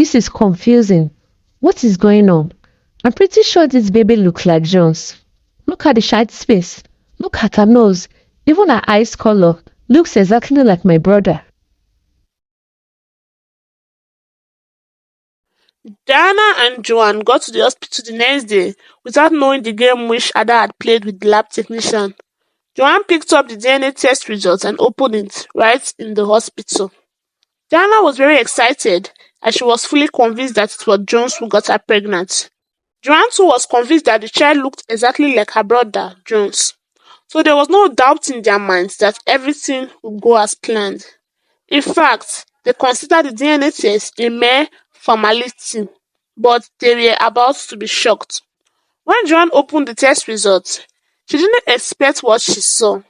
This is confusing. What is going on? I'm pretty sure this baby looks like Jones. Look at the side space. Look at her nose. Even her eyes color looks exactly like my brother. Diana and Joanne got to the hospital the next day without knowing the game which Ada had played with the lab technician. Joanne picked up the DNA test results and opened it right in the hospital. Diana was very excited as she was fully convinced that it was Jones who got her pregnant. Joanne too was convinced that the child looked exactly like her brother, Jones. So there was no doubt in their minds that everything would go as planned. In fact, they considered the DNA test a mere formality, but they were about to be shocked. When Joanne opened the test results, she didn't expect what she saw.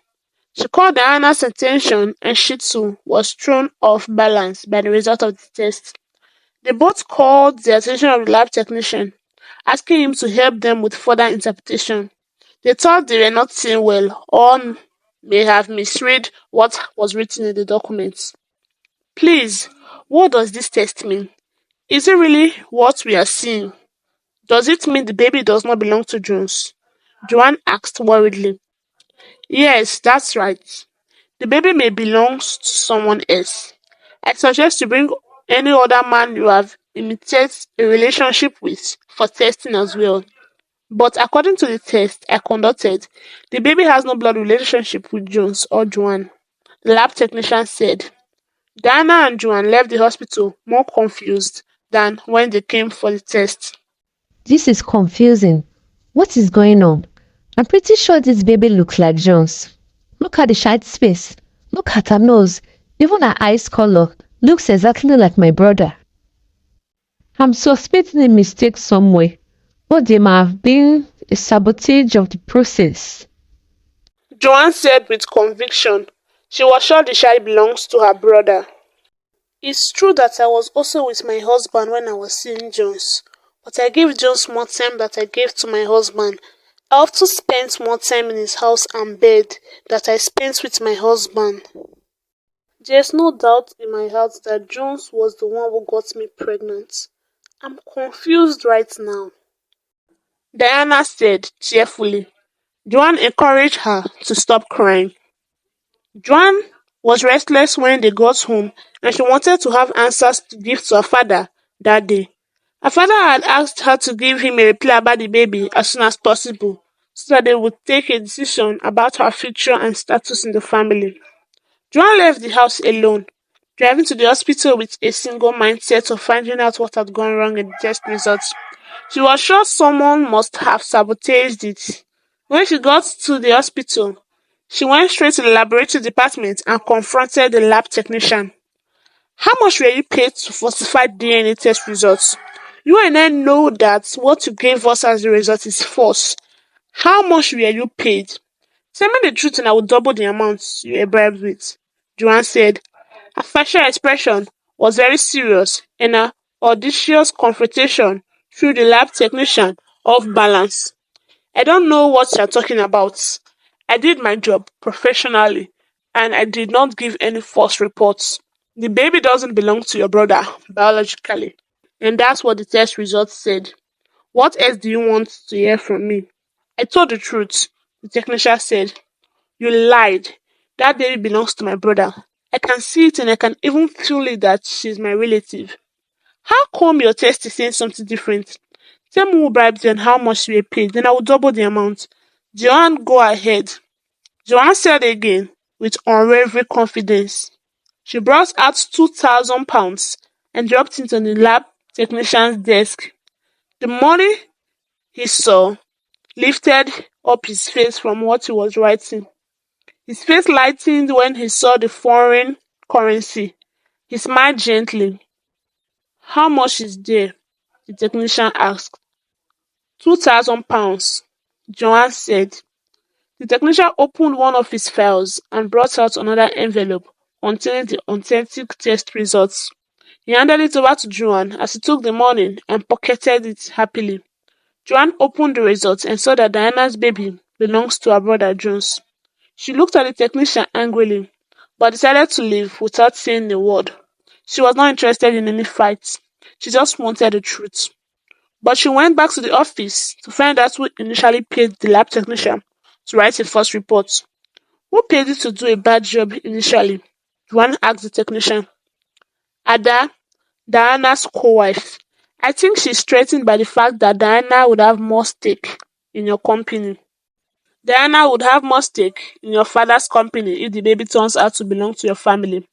She called Diana's attention and she too was thrown off balance by the result of the test. They both called the attention of the lab technician, asking him to help them with further interpretation. They thought they were not seeing well or may have misread what was written in the documents. Please, what does this test mean? Is it really what we are seeing? Does it mean the baby does not belong to Jones? Joanne asked worriedly. Yes, that's right. The baby may belong to someone else. I suggest you bring any other man you have imitated a relationship with for testing as well. But according to the test I conducted, the baby has no blood relationship with Jones or Joanne, the lab technician said. Diana and Joanne left the hospital more confused than when they came for the test. This is confusing. What is going on? I'm pretty sure this baby looks like Jones. Look at the side space. Look at her nose. Even her eyes color looks exactly like my brother. I'm suspecting a mistake somewhere, but there might have been a sabotage of the process. Joanne said with conviction. She was sure the child belongs to her brother. It's true that I was also with my husband when I was seeing Jones, but I gave Jones more time than I gave to my husband. I often spent more time in his house and bed than I spent with my husband. There's no doubt in my heart that Jones was the one who got me pregnant. I'm confused right now, Diana said tearfully. Joanne encouraged her to stop crying. Joanne was restless when they got home and she wanted to have answers to give to her father that day. Her father had asked her to give him a reply about the baby as soon as possible so that they would take a decision about her future and status in the family. Joanne left the house alone, driving to the hospital with a single mindset of finding out what had gone wrong in the test results. She was sure someone must have sabotaged it. When she got to the hospital, she went straight to the laboratory department and confronted the lab technician. How much were you paid to falsify DNA test results? You and I know that what you gave us as the result is false. How much were you paid? Tell me the truth and I will double the amount you were bribed with, Joanne said. Her facial expression was very serious and her audacious confrontation threw the lab technician off balance. I don't know what you're talking about. I did my job professionally and I did not give any false reports. The baby doesn't belong to your brother biologically, and that's what the test results said. What else do you want to hear from me? I told the truth, the technician said. You lied. That baby belongs to my brother. I can see it and I can even feel it that she's my relative. How come your test is saying something different? Tell me who bribed you and how much you were paid, then I will double the amount. Joanne, go ahead. Joanne said again, with unwavering confidence. She brought out £2,000 and dropped it on the lab technician's desk. The money he saw lifted up his face from what he was writing. His face lightened when he saw the foreign currency. He smiled gently. How much is there? The technician asked. £2,000, Joanne said. The technician opened one of his files and brought out another envelope containing the authentic test results. He handed it over to Joanne as he took the money and pocketed it happily. Joanne opened the results and saw that Diana's baby belongs to her brother Jones. She looked at the technician angrily, but decided to leave without saying a word. She was not interested in any fight. She just wanted the truth. But she went back to the office to find out who initially paid the lab technician to write a false report. Who paid you to do a bad job initially? Juan asked the technician. Ada, Diana's co-wife. I think she's threatened by the fact that Diana would have more stake in your company. Diana would have more stake in your father's company if the baby turns out to belong to your family.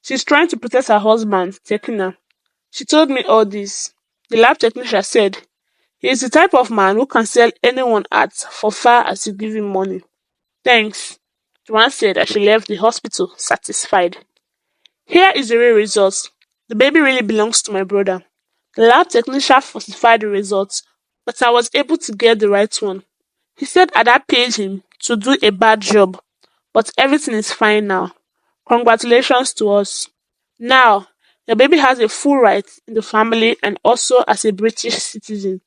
She's trying to protect her husband, Tekina. She told me all this. The lab technician said, he is the type of man who can sell anyone art for far as you give him money. Thanks. Joanne said as she left the hospital, satisfied. Here is the real result. The baby really belongs to my brother. The lab technician falsified the results, but I was able to get the right one. He said Ada paid him to do a bad job, but everything is fine now. Congratulations to us. Now, your baby has a full right in the family and also as a British citizen.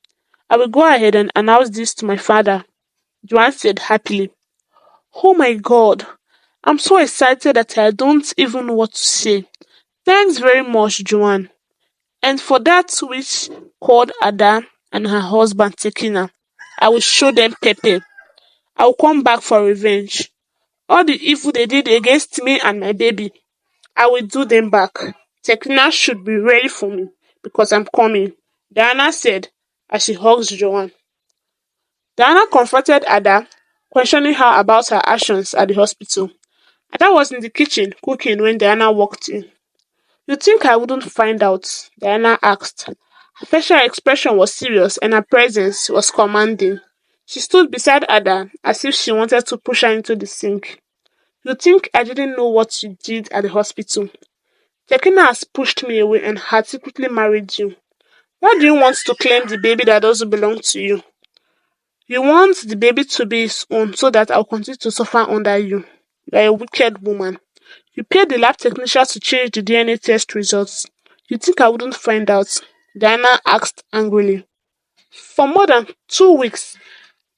I will go ahead and announce this to my father, Joanne said happily. Oh my god, I'm so excited that I don't even know what to say. Thanks very much, Joanne. And for that which called Ada and her husband Tekina, I will show them Pepe. I will come back for revenge. All the evil they did against me and my baby, I will do them back. Tekina should be ready for me because I'm coming, Diana said as she hugs Joanne. Diana confronted Ada, questioning her about her actions at the hospital. Ada was in the kitchen cooking when Diana walked in. You think I wouldn't find out? Diana asked. Her facial expression was serious and her presence was commanding. She stood beside Ada as if she wanted to push her into the sink. You think I didn't know what you did at the hospital? Tekina has pushed me away and had secretly married you. Why do you want to claim the baby that doesn't belong to you? You want the baby to be his own so that I'll continue to suffer under you. You are a wicked woman. You paid the lab technician to change the DNA test results. You think I wouldn't find out? Diana asked angrily. For more than 2 weeks,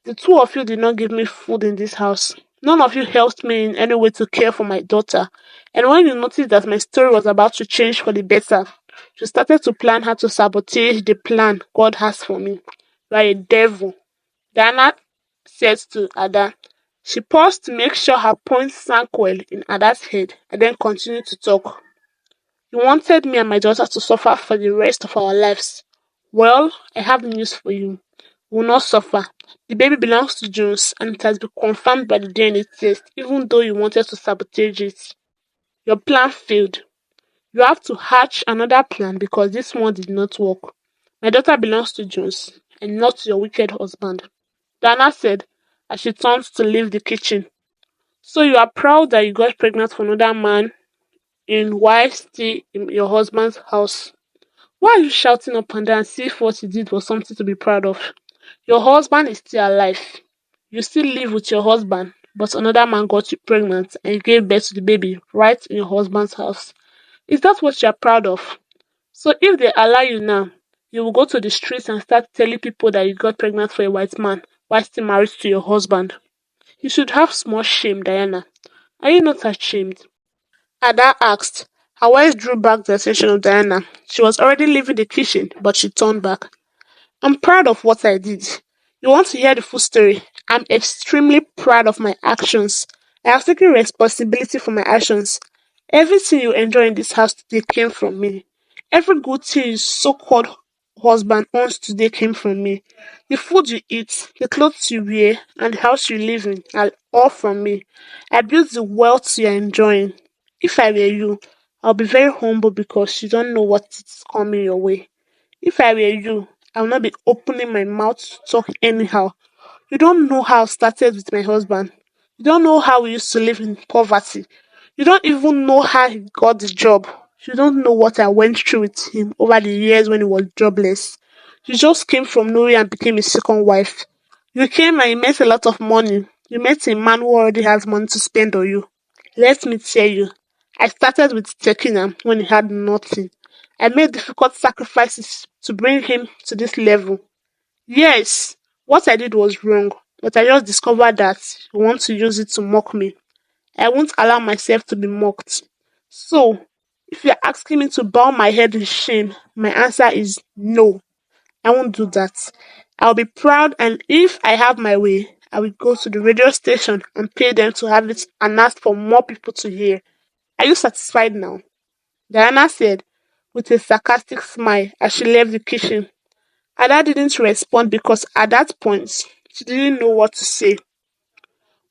the two of you did not give me food in this house. None of you helped me in any way to care for my daughter. And when you noticed that my story was about to change for the better, you started to plan how to sabotage the plan God has for me. You are a devil. Diana said to Ada. She paused to make sure her point sank well in Ada's head and then continued to talk. You wanted me and my daughter to suffer for the rest of our lives. Well, I have news for you. We will not suffer. The baby belongs to Jones and it has been confirmed by the DNA test, even though you wanted to sabotage it. Your plan failed. You have to hatch another plan because this one did not work. My daughter belongs to Jones and not to your wicked husband. Dana said as she turned to leave the kitchen. So you are proud that you got pregnant for another man in while still in your husband's house. Why are you shouting up and down see if what you did was something to be proud of? Your husband is still alive. You still live with your husband, but another man got you pregnant and you gave birth to the baby right in your husband's house. Is that what you are proud of? So if they allow you now, you will go to the streets and start telling people that you got pregnant for a white man while still married to your husband. You should have small shame, Diana. Are you not ashamed? Ada asked. Her voice drew back the attention of Diana. She was already leaving the kitchen, but she turned back. I'm proud of what I did. You want to hear the full story? I'm extremely proud of my actions. I have taken responsibility for my actions. Everything you enjoy in this house today came from me. Every good thing your so-called husband owns today came from me. The food you eat, the clothes you wear, and the house you live in are all from me. I built the wealth you're enjoying. If I were you, I'll be very humble because you don't know what is coming your way. If I were you, I will not be opening my mouth to talk anyhow. You don't know how I started with my husband. You don't know how we used to live in poverty. You don't even know how he got the job. You don't know what I went through with him over the years when he was jobless. You just came from nowhere and became a second wife. You came and you met a lot of money. You met a man who already has money to spend on you. Let me tell you, I started with Tekina when he had nothing. I made difficult sacrifices to bring him to this level. Yes, what I did was wrong, but I just discovered that you want to use it to mock me. I won't allow myself to be mocked. So, If you're asking me to bow my head in shame, my answer is no. I won't do that. I'll be proud, and if I have my way, I will go to the radio station and pay them to have it and ask for more people to hear. Are you satisfied now? Diana said, with a sarcastic smile as she left the kitchen. Ada didn't respond because at that point, she didn't know what to say.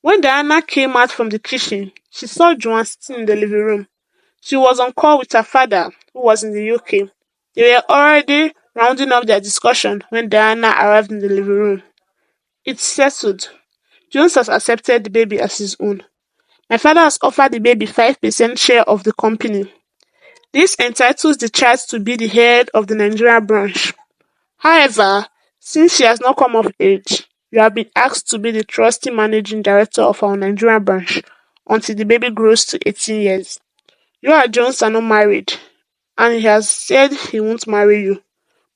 When Diana came out from the kitchen, she saw Joanne sitting in the living room. She was on call with her father, who was in the UK. They were already rounding up their discussion when Diana arrived in the living room. It's settled. Jones has accepted the baby as his own. My father has offered the baby 5% share of the company. This entitles the child to be the head of the Nigeria branch. However, since she has not come of age, you have been asked to be the trustee managing director of our Nigerian branch until the baby grows to 18 years. You and Jones are not married, and he has said he won't marry you.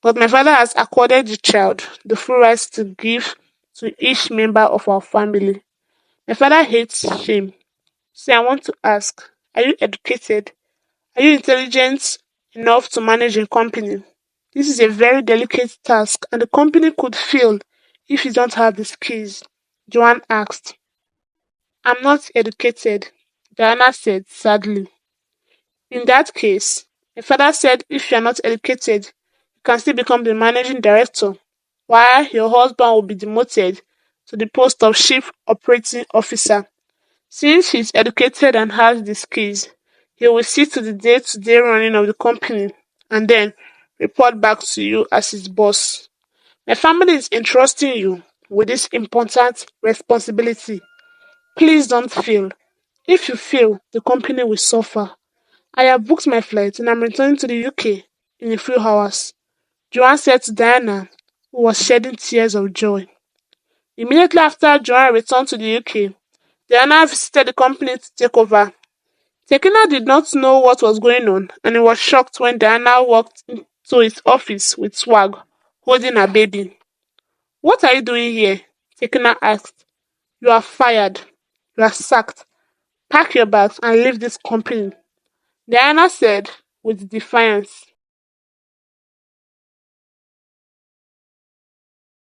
But my father has accorded the child the full rights to give to each member of our family. My father hates shame. So I want to ask, are you educated? Are you intelligent enough to manage a company? This is a very delicate task, and the company could fail if you don't have the skills. Joanne asked. I'm not educated, Diana said sadly. In that case, my father said if you are not educated, you can still become the managing director, while your husband will be demoted to the post of chief operating officer. Since he is educated and has the skills, he will see to the day-to-day running of the company and then report back to you as his boss. My family is entrusting you with this important responsibility. Please don't fail. If you fail, the company will suffer. I have booked my flight and I'm returning to the UK in a few hours, Joanne said to Diana, who was shedding tears of joy. Immediately after Joanne returned to the UK, Diana visited the company to take over. Tekina did not know what was going on, and he was shocked when Diana walked into his office with swag, holding her baby. What are you doing here? Tekina asked. You are fired. You are sacked. Pack your bags and leave this company, Diana said with defiance.